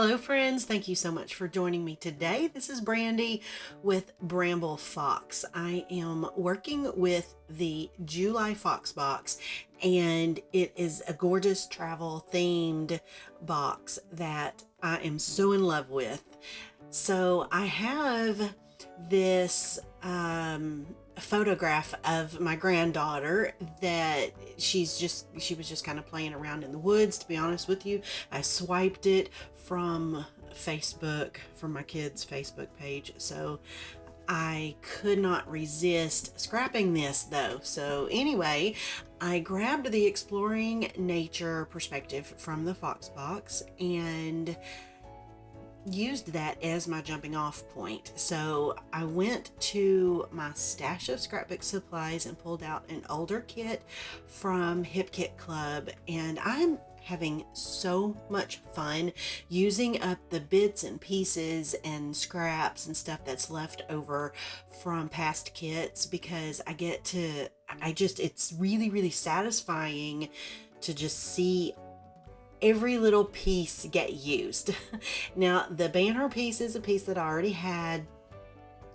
Hello, friends. Thank you so much for joining me today. This is Brandy with Bramble Fox. I am working with the July Fox box, and it is a gorgeous travel themed box that I am so in love with. So I have this photograph of my granddaughter that she was just kind of playing around in the woods. To be honest with you, I swiped it from Facebook, from my kids' Facebook page, so I could not resist scrapping this though. So anyway, I grabbed the exploring nature perspective from the Fox box and used that as my jumping off point. So I went to my stash of scrapbook supplies and pulled out an older kit from Hip Kit Club, and I'm having so much fun using up the bits and pieces and scraps and stuff that's left over from past kits, because it's really satisfying to just see every little piece get used. Now, the banner piece is a piece that I already had.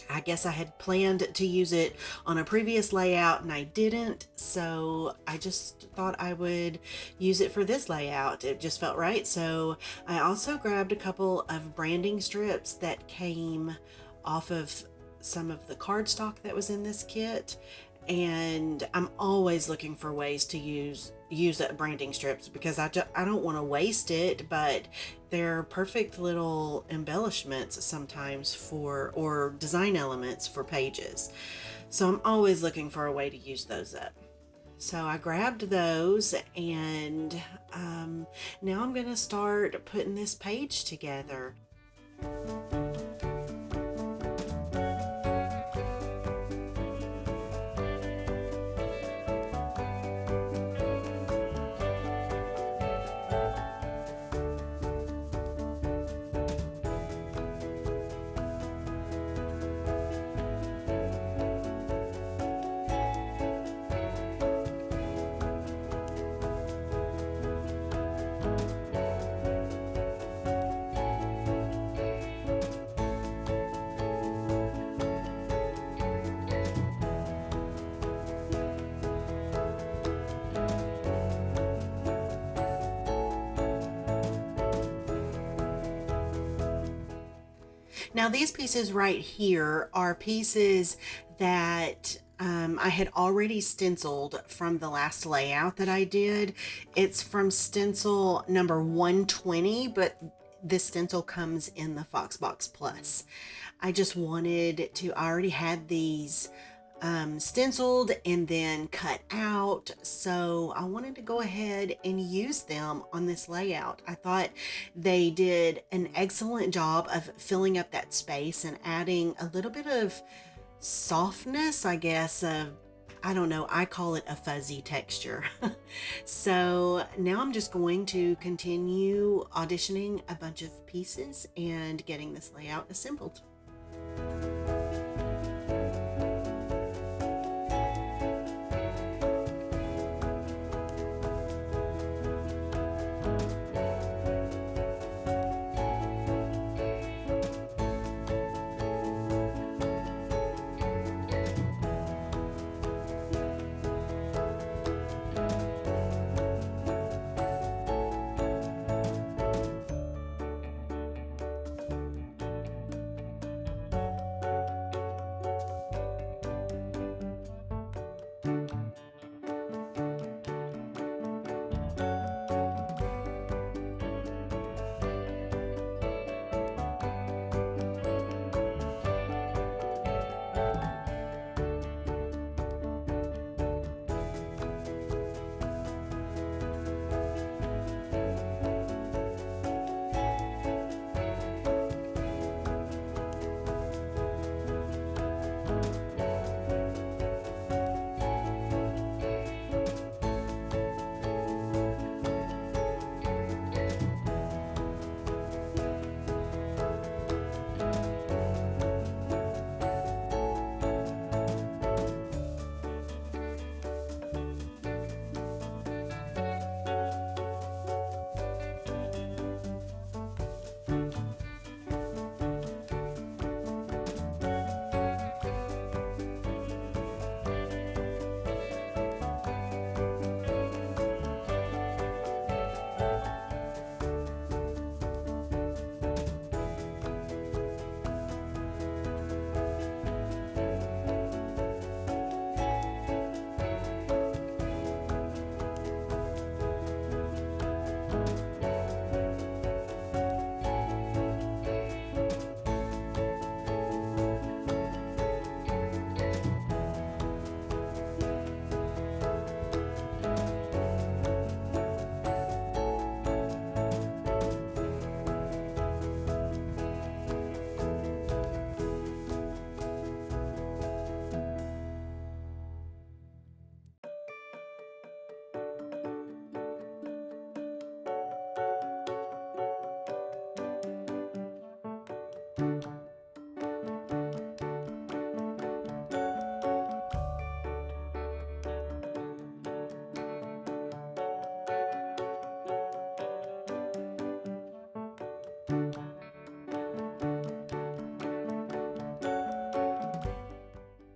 I guess I had planned to use it on a previous layout and I didn't, so I just thought I would use it for this layout. It just felt right. So I also grabbed a couple of branding strips that came off of some of the cardstock that was in this kit, and I'm always looking for ways to use up branding strips because I don't want to waste it, but they're perfect little embellishments sometimes or design elements for pages. So I'm always looking for a way to use those up. So I grabbed those, and now I'm gonna start putting this page together. Now, these pieces right here are pieces that I had already stenciled from the last layout that I did. It's from stencil number 120, but this stencil comes in the Foxbox Plus. I just wanted to, I already had these stenciled and then cut out, so I wanted to go ahead and use them on this layout. I thought they did an excellent job of filling up that space and adding a little bit of softness, I guess, I don't know, I call it a fuzzy texture. So now I'm just going to continue auditioning a bunch of pieces and getting this layout assembled.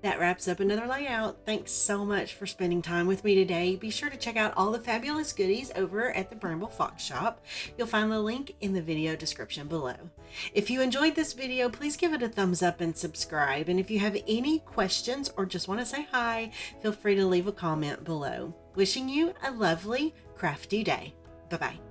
That wraps up another layout. Thanks so much for spending time with me today. Be sure to check out all the fabulous goodies over at the Bramble Fox shop. You'll find the link in the video description below. If you enjoyed this video, please give it a thumbs up and subscribe. And if you have any questions or just want to say hi, feel free to leave a comment below. Wishing you a lovely, crafty day. Bye-bye.